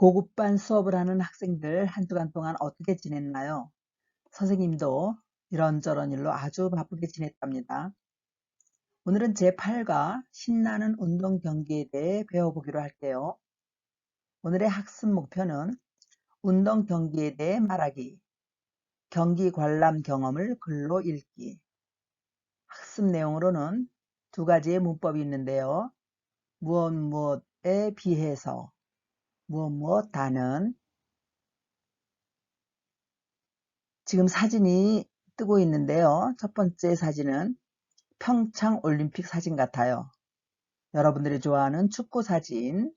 고급반 수업을 하는 학생들 한 주간 동안 어떻게 지냈나요? 선생님도 이런저런 일로 아주 바쁘게 지냈답니다. 오늘은 제8과 신나는 운동 경기에 대해 배워보기로 할게요. 오늘의 학습 목표는 운동 경기에 대해 말하기, 경기 관람 경험을 글로 읽기. 학습 내용으로는 두 가지의 문법이 있는데요. 무엇 무엇에 비해서, 무엇 무엇 다는. 지금 사진이 뜨고 있는데요. 첫 번째 사진은 평창 올림픽 사진 같아요. 여러분들이 좋아하는 축구 사진.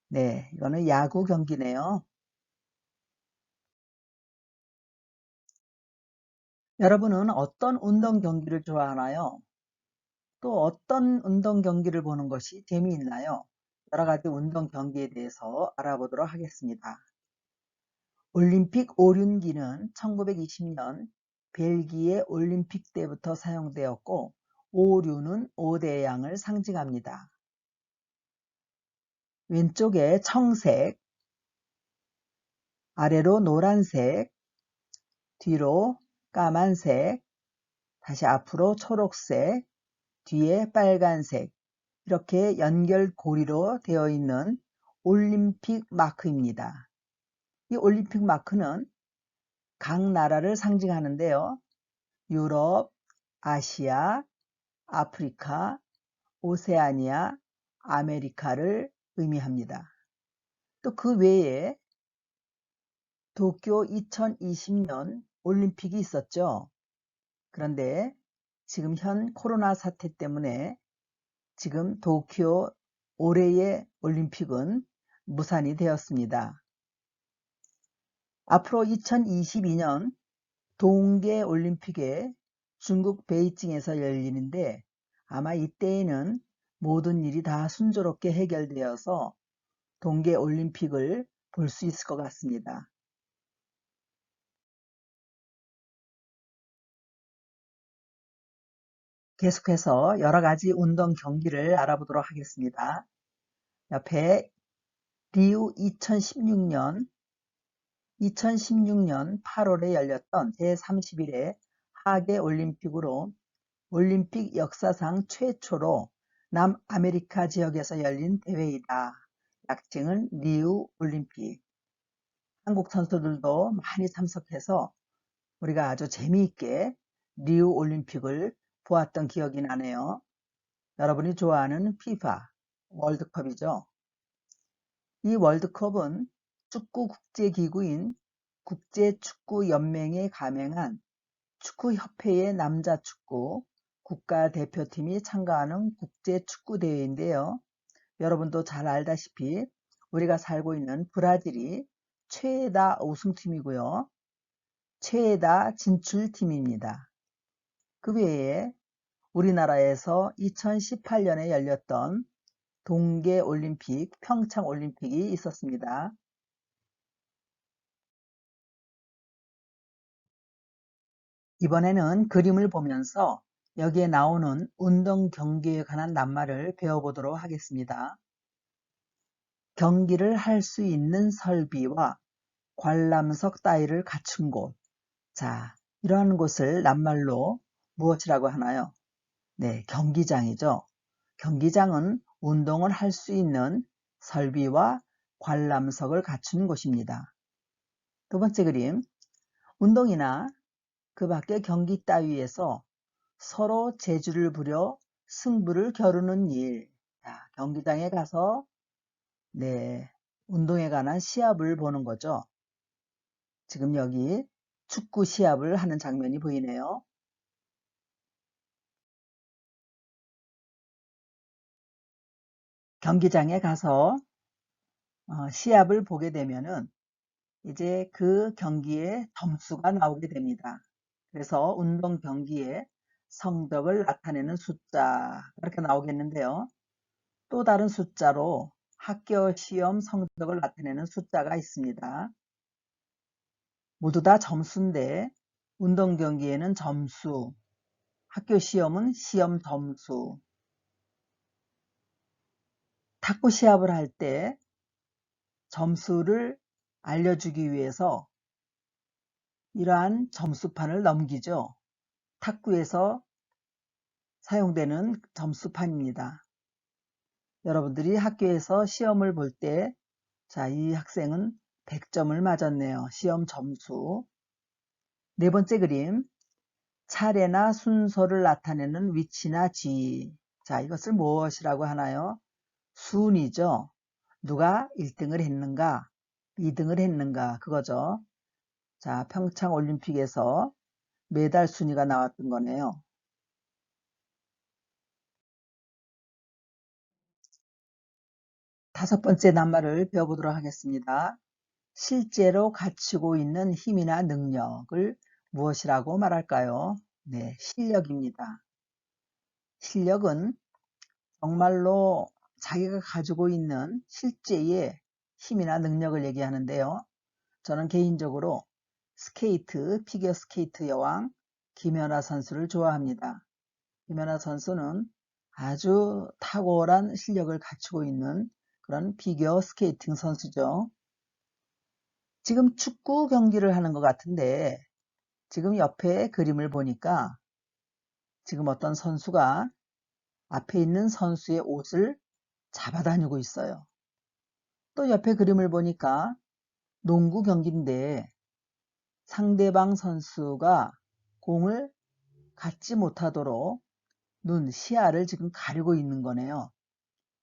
네, 이거는 야구 경기네요. 여러분은 어떤 운동 경기를 좋아하나요? 또 어떤 운동 경기를 보는 것이 재미있나요? 여러 가지 운동 경기에 대해서 알아보도록 하겠습니다. 올림픽 오륜기는 1920년 벨기에 올림픽 때부터 사용되었고, 오륜은 5대양을 상징합니다. 왼쪽에 청색, 아래로 노란색, 뒤로 까만색, 다시 앞으로 초록색, 뒤에 빨간색, 이렇게 연결고리로 되어 있는 올림픽 마크입니다. 이 올림픽 마크는 각 나라를 상징하는데요. 유럽, 아시아, 아프리카, 오세아니아, 아메리카를 의미합니다. 또 그 외에 도쿄 2020년 올림픽이 있었죠. 그런데 지금 현 코로나 사태 때문에 지금 도쿄 올해의 올림픽은 무산이 되었습니다. 앞으로 2022년 동계 올림픽에 중국 베이징에서 열리는데, 아마 이때에는 모든 일이 다 순조롭게 해결되어서 동계 올림픽을 볼 수 있을 것 같습니다. 계속해서 여러 가지 운동 경기를 알아보도록 하겠습니다. 옆에 리우 2016년 8월에 열렸던 제31회 하계 올림픽으로 올림픽 역사상 최초로 남아메리카 지역에서 열린 대회이다. 약칭은 리우 올림픽. 한국 선수들도 많이 참석해서 우리가 아주 재미있게 리우 올림픽을 보았던 기억이 나네요. 여러분이 좋아하는 피파 월드컵이죠. 이 월드컵은 축구 국제기구인 국제축구연맹에 가맹한 축구협회의 남자축구 국가대표팀이 참가하는 국제축구대회인데요. 여러분도 잘 알다시피 우리가 살고 있는 브라질이 최다 우승팀이고요. 최다 진출팀입니다. 그 외에 우리나라에서 2018년에 열렸던 동계올림픽, 평창올림픽이 있었습니다. 이번에는 그림을 보면서 여기에 나오는 운동 경기에 관한 낱말을 배워보도록 하겠습니다. 경기를 할 수 있는 설비와 관람석 따위를 갖춘 곳. 자, 이러한 곳을 낱말로 무엇이라고 하나요? 네, 경기장이죠. 경기장은 운동을 할 수 있는 설비와 관람석을 갖춘 곳입니다. 두 번째 그림, 운동이나 그 밖의 경기 따위에서 서로 재주를 부려 승부를 겨루는 일. 자, 경기장에 가서 네, 운동에 관한 시합을 보는 거죠. 지금 여기 축구 시합을 하는 장면이 보이네요. 경기장에 가서 시합을 보게 되면은 이제 그 경기에 점수가 나오게 됩니다. 그래서 운동 경기에 성적을 나타내는 숫자 이렇게 나오겠는데요. 또 다른 숫자로 학교 시험 성적을 나타내는 숫자가 있습니다. 모두 다 점수인데 운동 경기에는 점수, 학교 시험은 시험 점수. 탁구 시합을 할 때 점수를 알려주기 위해서 이러한 점수판을 넘기죠. 탁구에서 사용되는 점수판입니다. 여러분들이 학교에서 시험을 볼 때, 자, 이 학생은 100점을 맞았네요. 시험 점수. 네 번째 그림, 차례나 순서를 나타내는 위치나 지위. 자, 이것을 무엇이라고 하나요? 순위죠. 누가 1등을 했는가, 2등을 했는가, 그거죠. 자, 평창 올림픽에서 메달 순위가 나왔던 거네요. 다섯 번째 낱말을 배워보도록 하겠습니다. 실제로 갖추고 있는 힘이나 능력을 무엇이라고 말할까요? 네, 실력입니다. 실력은 정말로 자기가 가지고 있는 실제의 힘이나 능력을 얘기하는데요. 저는 개인적으로 스케이트, 피겨스케이트 여왕 김연아 선수를 좋아합니다. 김연아 선수는 아주 탁월한 실력을 갖추고 있는 그런 피겨스케이팅 선수죠. 지금 축구 경기를 하는 것 같은데 지금 옆에 그림을 보니까 지금 어떤 선수가 앞에 있는 선수의 옷을 잡아다니고 있어요. 또 옆에 그림을 보니까 농구 경기인데 상대방 선수가 공을 갖지 못하도록 시야를 지금 가리고 있는 거네요.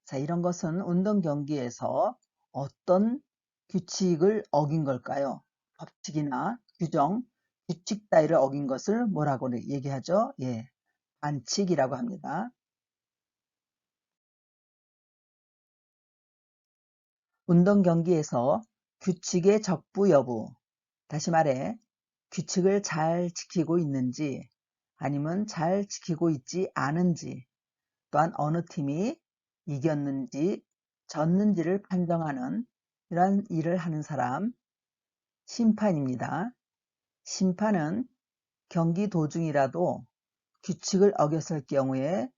자, 이런 것은 운동 경기에서 어떤 규칙을 어긴 걸까요? 법칙이나 규정, 규칙 따위를 어긴 것을 뭐라고 얘기하죠? 예, 반칙이라고 합니다. 운동 경기에서 규칙의 적부 여부, 다시 말해 규칙을 잘 지키고 있는지 아니면 잘 지키고 있지 않은지, 또한 어느 팀이 이겼는지 졌는지를 판정하는 이런 일을 하는 사람, 심판입니다. 심판은 경기 도중이라도 규칙을 어겼을 경우에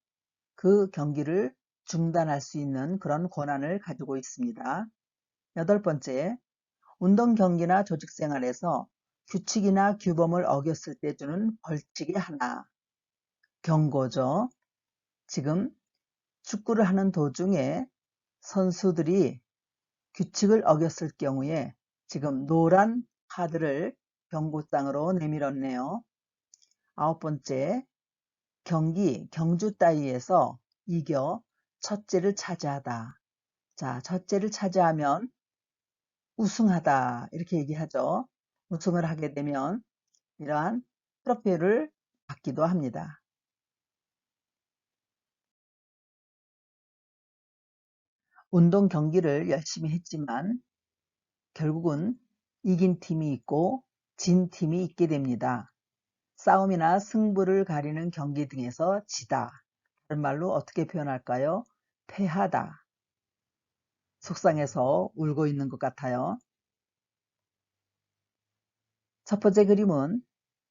그 경기를 중단할 수 있는 그런 권한을 가지고 있습니다. 여덟 번째, 운동 경기나 조직 생활에서 규칙이나 규범을 어겼을 때 주는 벌칙의 하나, 경고죠. 지금 축구를 하는 도중에 선수들이 규칙을 어겼을 경우에 지금 노란 카드를 경고장으로 내밀었네요. 아홉 번째, 경주 따위에서 이겨 첫째를 차지하다. 자, 첫째를 차지하면 우승하다 이렇게 얘기하죠. 우승을 하게 되면 이러한 트로피를 받기도 합니다. 운동 경기를 열심히 했지만 결국은 이긴 팀이 있고 진 팀이 있게 됩니다. 싸움이나 승부를 가리는 경기 등에서 지다. 다른 말로 어떻게 표현할까요? 패하다. 속상해서 울고 있는 것 같아요. 첫 번째 그림은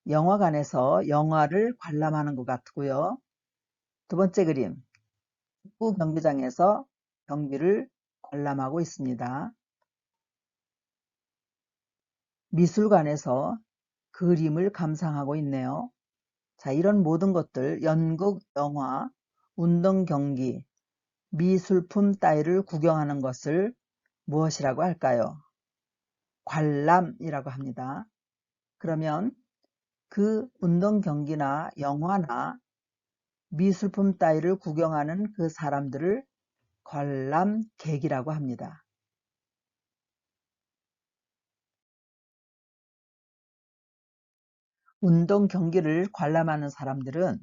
영화관에서 영화를 관람하는 것 같고요. 두 번째 그림, 축구 경기장에서 경기를 관람하고 있습니다. 미술관에서 그림을 감상하고 있네요. 자, 이런 모든 것들, 연극, 영화, 운동 경기, 미술품 따위를 구경하는 것을 무엇이라고 할까요? 관람이라고 합니다. 그러면 그 운동 경기나 영화나 미술품 따위를 구경하는 그 사람들을 관람객이라고 합니다. 운동 경기를 관람하는 사람들은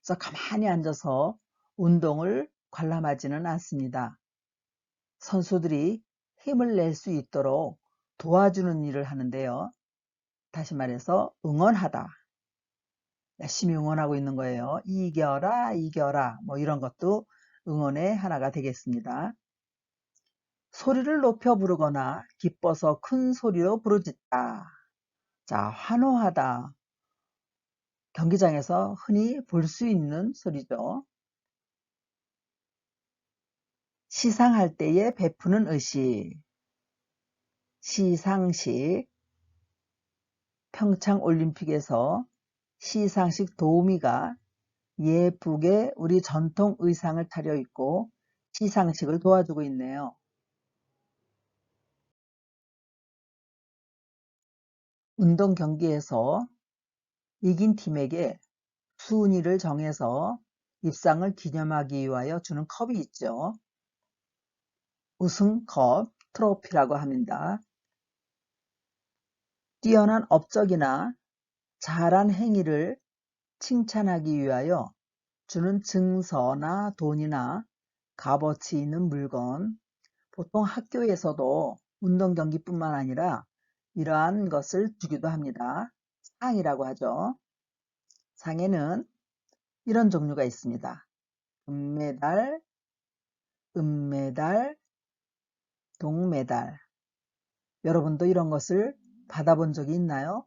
그래서 가만히 앉아서 운동을 관람하지는 않습니다. 선수들이 힘을 낼 수 있도록 도와주는 일을 하는데요. 다시 말해서 응원하다. 열심히 응원하고 있는 거예요. 이겨라, 이겨라. 뭐 이런 것도 응원의 하나가 되겠습니다. 소리를 높여 부르거나 기뻐서 큰 소리로 부르짖다. 자, 환호하다. 경기장에서 흔히 볼 수 있는 소리죠. 시상할 때에 베푸는 의식. 시상식, 평창올림픽에서 시상식 도우미가 예쁘게 우리 전통 의상을 차려입고 시상식을 도와주고 있네요. 운동 경기에서 이긴 팀에게 순위를 정해서 입상을 기념하기 위하여 주는 컵이 있죠. 우승컵, 트로피라고 합니다. 뛰어난 업적이나 잘한 행위를 칭찬하기 위하여 주는 증서나 돈이나 값어치 있는 물건, 보통 학교에서도 운동 경기뿐만 아니라 이러한 것을 주기도 합니다. 상이라고 하죠. 상에는 이런 종류가 있습니다. 금메달, 은메달, 동메달. 여러분도 이런 것을 받아본 적이 있나요?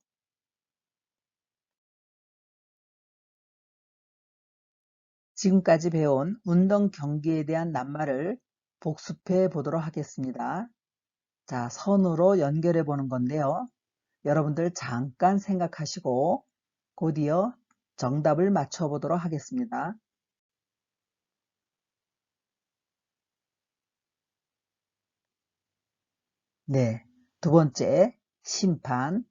지금까지 배운 운동 경기에 대한 낱말을 복습해 보도록 하겠습니다. 자, 선으로 연결해 보는 건데요. 여러분들 잠깐 생각하시고 곧이어 정답을 맞춰 보도록 하겠습니다. 네, 두 번째, 심판.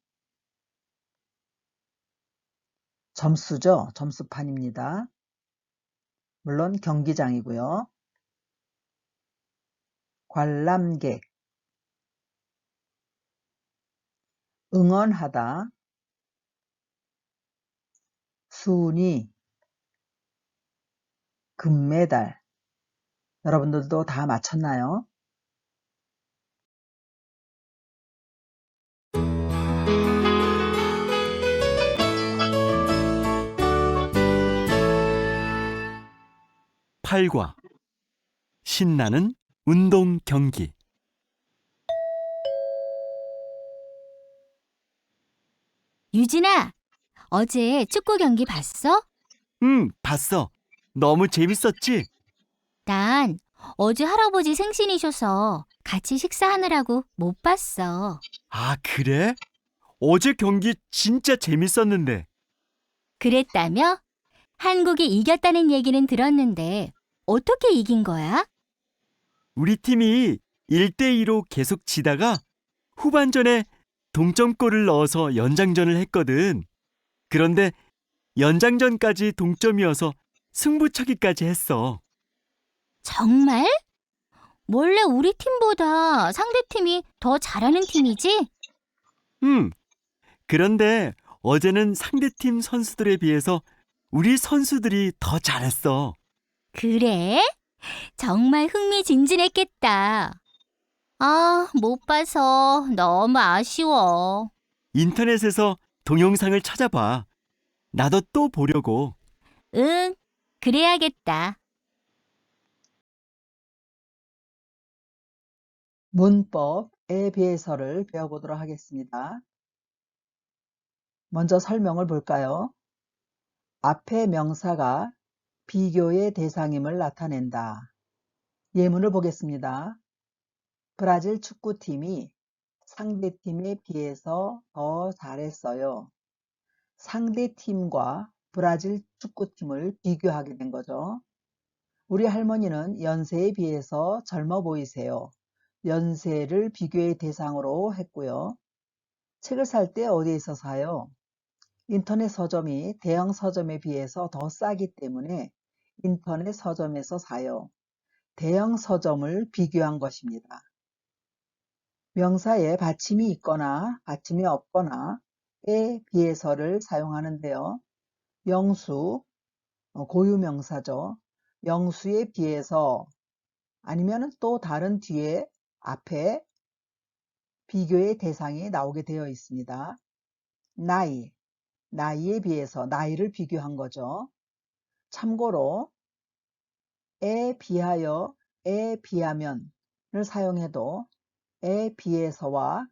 점수죠. 점수판입니다. 물론 경기장이고요. 관람객, 응원하다, 순위, 금메달. 여러분들도 다 맞췄나요? 팔과 신나는 운동 경기. 유진아, 어제 축구 경기 봤어? 봤어. 너무 재밌었지? 난 어제 할아버지 생신이셔서 같이 식사하느라고 못 봤어. 아, 그래? 어제 경기 진짜 재밌었는데. 그랬다며? 한국이 이겼다는 얘기는 들었는데 어떻게 이긴 거야? 우리 팀이 1대2로 계속 지다가 후반전에 동점골을 넣어서 연장전을 했거든. 그런데 연장전까지 동점이어서 승부차기까지 했어. 정말? 원래 우리 팀보다 상대팀이 더 잘하는 팀이지? 음, 그런데 어제는 상대팀 선수들에 비해서 우리 선수들이 더 잘했어. 그래? 정말 흥미진진했겠다. 아, 못 봐서 너무 아쉬워. 인터넷에서 동영상을 찾아봐. 나도 또 보려고. 응, 그래야겠다. 문법에 비해서를 배워보도록 하겠습니다. 먼저 설명을 볼까요? 앞에 명사가 비교의 대상임을 나타낸다. 예문을 보겠습니다. 브라질 축구팀이 상대팀에 비해서 더 잘했어요. 상대팀과 브라질 축구팀을 비교하게 된 거죠. 우리 할머니는 연세에 비해서 젊어 보이세요. 연세를 비교의 대상으로 했고요. 책을 살 때 어디에서 사요? 인터넷 서점이 대형 서점에 비해서 더 싸기 때문에 인터넷 서점에서 사요. 대형 서점을 비교한 것입니다. 명사에 받침이 있거나 받침이 없거나에 비해서를 사용하는데요. 영수, 고유명사죠. 영수에 비해서 아니면 또 다른 뒤에 앞에 비교의 대상이 나오게 되어 있습니다. 나이, 나이에 비해서 나이를 비교한 거죠. 참고로 에 비하여, 에 비하면을 사용해도 에 비해서와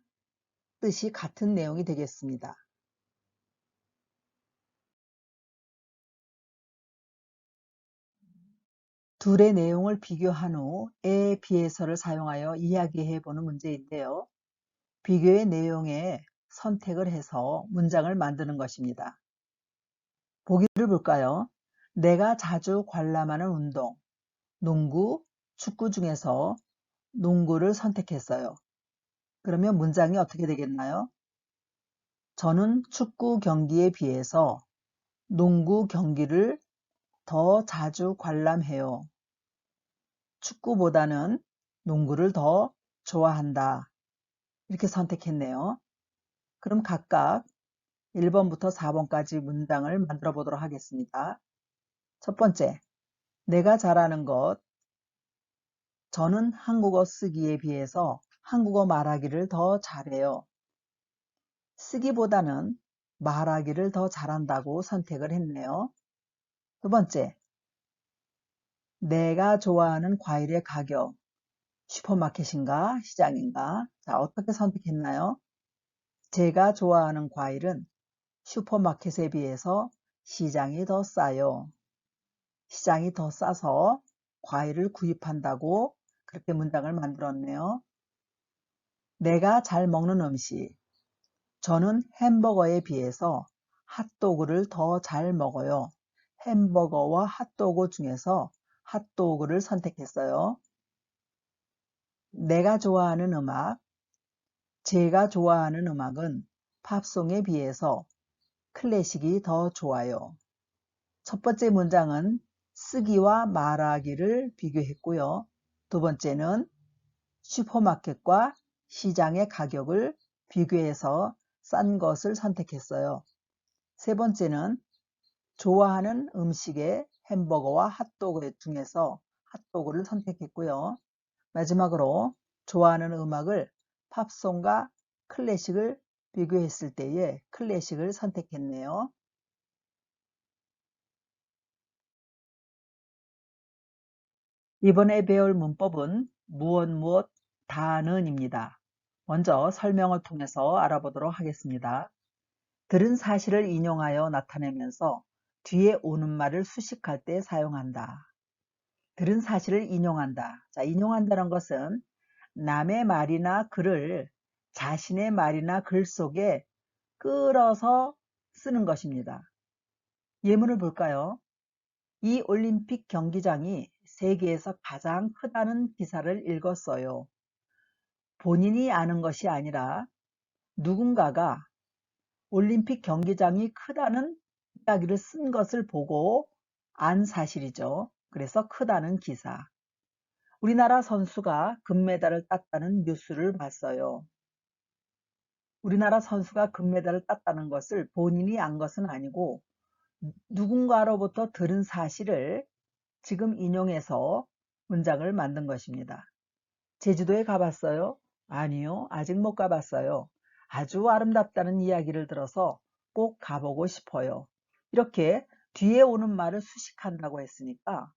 뜻이 같은 내용이 되겠습니다. 둘의 내용을 비교한 후 에 비해서를 사용하여 이야기해 보는 문제인데요. 비교의 내용에 선택을 해서 문장을 만드는 것입니다. 보기를 볼까요? 내가 자주 관람하는 운동, 농구, 축구 중에서 농구를 선택했어요. 그러면 문장이 어떻게 되겠나요? 저는 축구 경기에 비해서 농구 경기를 더 자주 관람해요. 축구보다는 농구를 더 좋아한다. 이렇게 선택했네요. 그럼 각각 1번부터 4번까지 문장을 만들어 보도록 하겠습니다. 첫 번째, 내가 잘하는 것. 저는 한국어 쓰기에 비해서 한국어 말하기를 더 잘해요. 쓰기보다는 말하기를 더 잘한다고 선택을 했네요. 두 번째, 내가 좋아하는 과일의 가격. 슈퍼마켓인가 시장인가? 자, 어떻게 선택했나요? 제가 좋아하는 과일은 슈퍼마켓에 비해서 시장이 더 싸요. 시장이 더 싸서 과일을 구입한다고 그렇게 문장을 만들었네요. 내가 잘 먹는 음식. 저는 햄버거에 비해서 핫도그를 더 잘 먹어요. 햄버거와 핫도그 중에서 핫도그를 선택했어요. 내가 좋아하는 음악. 제가 좋아하는 음악은 팝송에 비해서 클래식이 더 좋아요. 첫 번째 문장은 쓰기와 말하기를 비교했고요. 두 번째는 슈퍼마켓과 시장의 가격을 비교해서 싼 것을 선택했어요. 세 번째는 좋아하는 음식의 햄버거와 핫도그 중에서 핫도그를 선택했고요. 마지막으로 좋아하는 음악을 팝송과 클래식을 비교했을 때에 클래식을 선택했네요. 이번에 배울 문법은 무엇 다는입니다. 먼저 설명을 통해서 알아보도록 하겠습니다. 들은 사실을 인용하여 나타내면서 뒤에 오는 말을 수식할 때 사용한다. 들은 사실을 인용한다. 자, 인용한다는 것은 남의 말이나 글을 자신의 말이나 글 속에 끌어서 쓰는 것입니다. 예문을 볼까요? 이 올림픽 경기장이 세계에서 가장 크다는 기사를 읽었어요. 본인이 아는 것이 아니라 누군가가 올림픽 경기장이 크다는 이야기를 쓴 것을 보고 안 사실이죠. 그래서 크다는 기사. 우리나라 선수가 금메달을 땄다는 뉴스를 봤어요. 우리나라 선수가 금메달을 땄다는 것을 본인이 안 것은 아니고 누군가로부터 들은 사실을 지금 인용해서 문장을 만든 것입니다. 제주도에 가봤어요? 아니요, 아직 못 가봤어요. 아주 아름답다는 이야기를 들어서 꼭 가보고 싶어요. 이렇게 뒤에 오는 말을 수식한다고 했으니까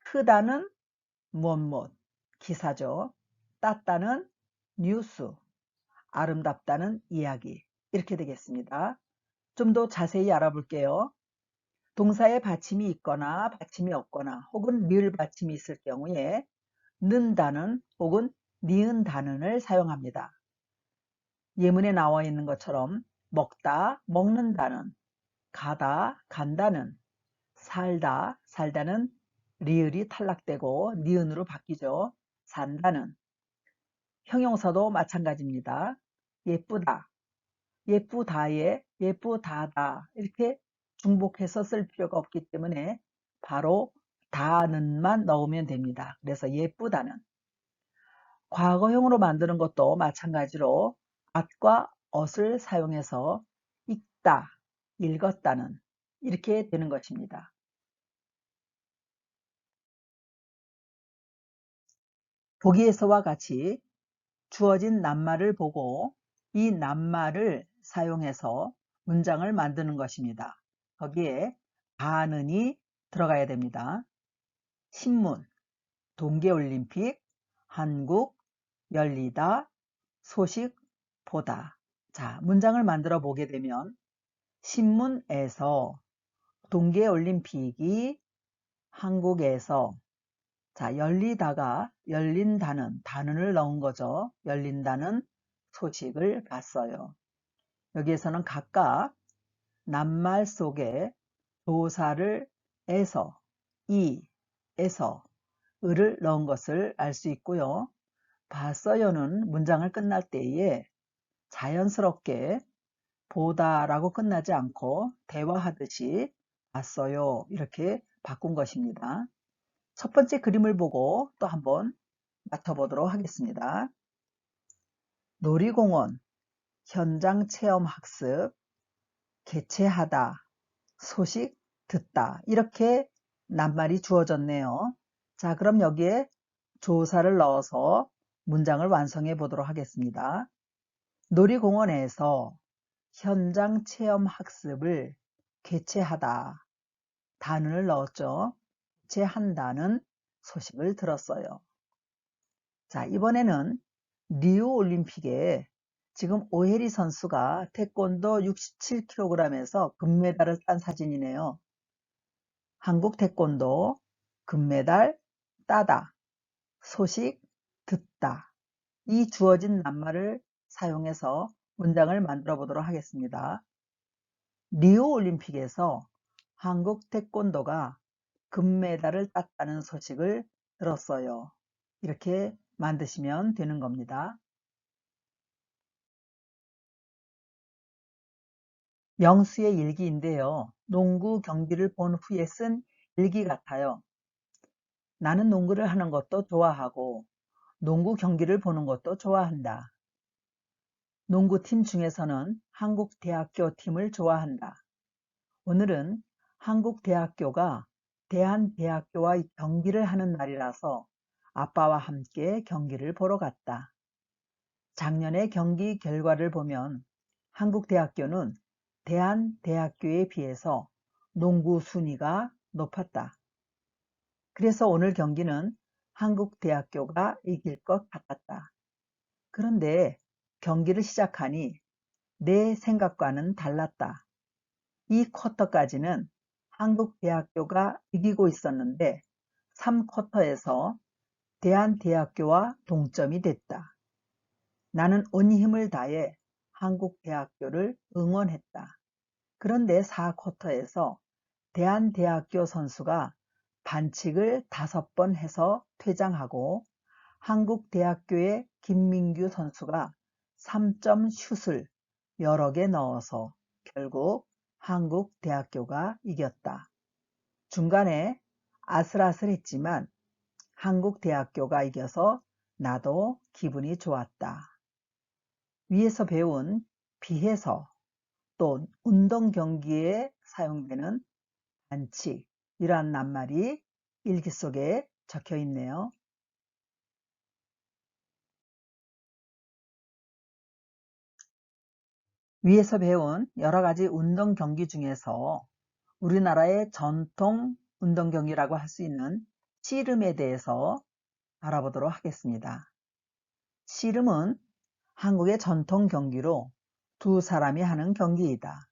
크다는 무엇 기사죠. 땄다는 뉴스, 아름답다는 이야기 이렇게 되겠습니다. 좀 더 자세히 알아볼게요. 동사에 받침이 있거나 받침이 없거나 혹은 리을 받침이 있을 경우에 는다는 혹은 니은다는을 사용합니다. 예문에 나와 있는 것처럼 먹다, 먹는다는, 가다, 간다는, 살다, 살다는 리을이 탈락되고 니은으로 바뀌죠. 산다는. 형용사도 마찬가지입니다. 예쁘다, 예쁘다에 예쁘다다 이렇게 중복해서 쓸 필요가 없기 때문에 바로 다는만 넣으면 됩니다. 그래서 예쁘다는. 과거형으로 만드는 것도 마찬가지로 at과 ot을 사용해서 읽다, 읽었다는 이렇게 되는 것입니다. 보기에서와 같이 주어진 낱말을 보고 이 낱말을 사용해서 문장을 만드는 것입니다. 거기에 다는이 들어가야 됩니다. 신문, 동계올림픽, 한국, 열리다, 소식, 보다. 자, 문장을 만들어 보게 되면 신문에서 동계올림픽이 한국에서 자, 열리다가 열린다는 단은을 넣은 거죠. 열린다는 소식을 봤어요. 여기에서는 각각 낱말 속에 조사를 에서, 에서, 을을 넣은 것을 알 수 있고요. 봤어요는 문장을 끝날 때에 자연스럽게 보다라고 끝나지 않고 대화하듯이 봤어요 이렇게 바꾼 것입니다. 첫 번째 그림을 보고 또 한번 맡아보도록 하겠습니다. 놀이공원, 현장 체험 학습, 개최하다, 소식 듣다 이렇게 낱말이 주어졌네요. 자, 그럼 여기에 조사를 넣어서 문장을 완성해 보도록 하겠습니다. 놀이공원에서 현장 체험 학습을 개최하다. 단을 넣었죠. 개최한다는 소식을 들었어요. 자, 이번에는 리우 올림픽에 지금 오혜리 선수가 태권도 67kg에서 금메달을 딴 사진이네요. 한국 태권도 금메달 따다, 소식 듣다. 이 주어진 낱말을 사용해서 문장을 만들어 보도록 하겠습니다. 리우 올림픽에서 한국 태권도가 금메달을 땄다는 소식을 들었어요. 이렇게 만드시면 되는 겁니다. 명수의 일기인데요. 농구 경기를 본 후에 쓴 일기 같아요. 나는 농구를 하는 것도 좋아하고 농구 경기를 보는 것도 좋아한다. 농구팀 중에서는 한국대학교 팀을 좋아한다. 오늘은 한국대학교가 대한대학교와 경기를 하는 날이라서 아빠와 함께 경기를 보러 갔다. 작년의 경기 결과를 보면 한국대학교는 대한대학교에 비해서 농구 순위가 높았다. 그래서 오늘 경기는 한국대학교가 이길 것 같았다. 그런데 경기를 시작하니 내 생각과는 달랐다. 이 쿼터까지는 한국대학교가 이기고 있었는데 3쿼터에서 대한대학교와 동점이 됐다. 나는 온 힘을 다해 한국대학교를 응원했다. 그런데 4쿼터에서 대한대학교 선수가 반칙을 5번 해서 퇴장하고 한국대학교의 김민규 선수가 3점 슛을 여러 개 넣어서 결국 한국대학교가 이겼다. 중간에 아슬아슬했지만 한국대학교가 이겨서 나도 기분이 좋았다. 위에서 배운 비해서 또 운동 경기에 사용되는 반칙이란 낱말이 일기 속에 적혀 있네요. 위에서 배운 여러 가지 운동 경기 중에서 우리나라의 전통 운동 경기라고 할 수 있는 씨름에 대해서 알아보도록 하겠습니다. 씨름은 한국의 전통 경기로 두 사람이 하는 경기이다.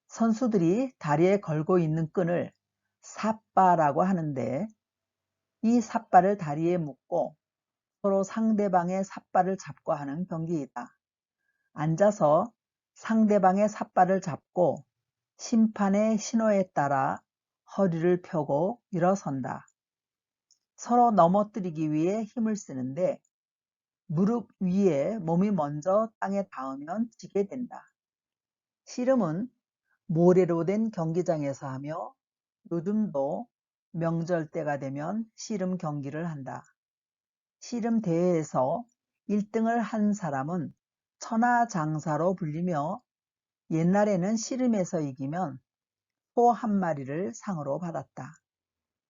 선수들이 다리에 걸고 있는 끈을 삿바라고 하는데 이 삿바를 다리에 묶고 서로 상대방의 삿바를 잡고 하는 경기이다. 앉아서 상대방의 삿바를 잡고 심판의 신호에 따라 허리를 펴고 일어선다. 서로 넘어뜨리기 위해 힘을 쓰는데 무릎 위에 몸이 먼저 땅에 닿으면 지게 된다. 씨름은 모래로 된 경기장에서 하며 요즘도 명절 때가 되면 씨름 경기를 한다. 씨름 대회에서 1등을 한 사람은 천하장사로 불리며 옛날에는 씨름에서 이기면 소 한 마리를 상으로 받았다.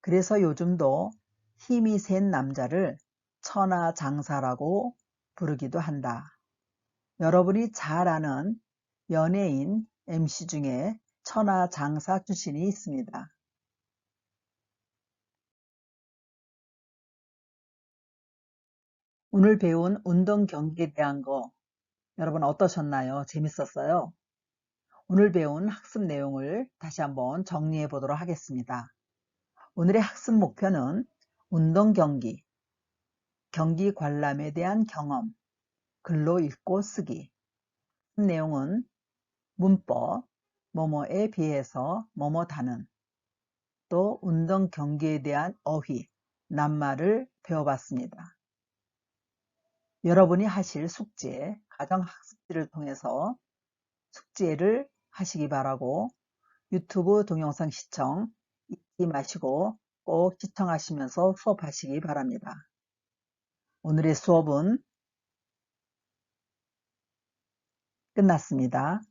그래서 요즘도 힘이 센 남자를 천하장사라고 부르기도 한다. 여러분이 잘 아는 연예인 MC 중에 천하장사 출신이 있습니다. 오늘 배운 운동 경기에 대한 거 여러분 어떠셨나요? 재밌었어요? 오늘 배운 학습 내용을 다시 한번 정리해 보도록 하겠습니다. 오늘의 학습 목표는 운동 경기, 경기 관람에 대한 경험, 글로 읽고 쓰기. 내용은 문법, 뭐뭐에 비해서 뭐뭐다는, 또 운동 경기에 대한 어휘, 낱말을 배워봤습니다. 여러분이 하실 숙제, 가정학습지를 통해서 숙제를 하시기 바라고 유튜브 동영상 시청 잊지 마시고 꼭 시청하시면서 수업하시기 바랍니다. 오늘의 수업은 끝났습니다.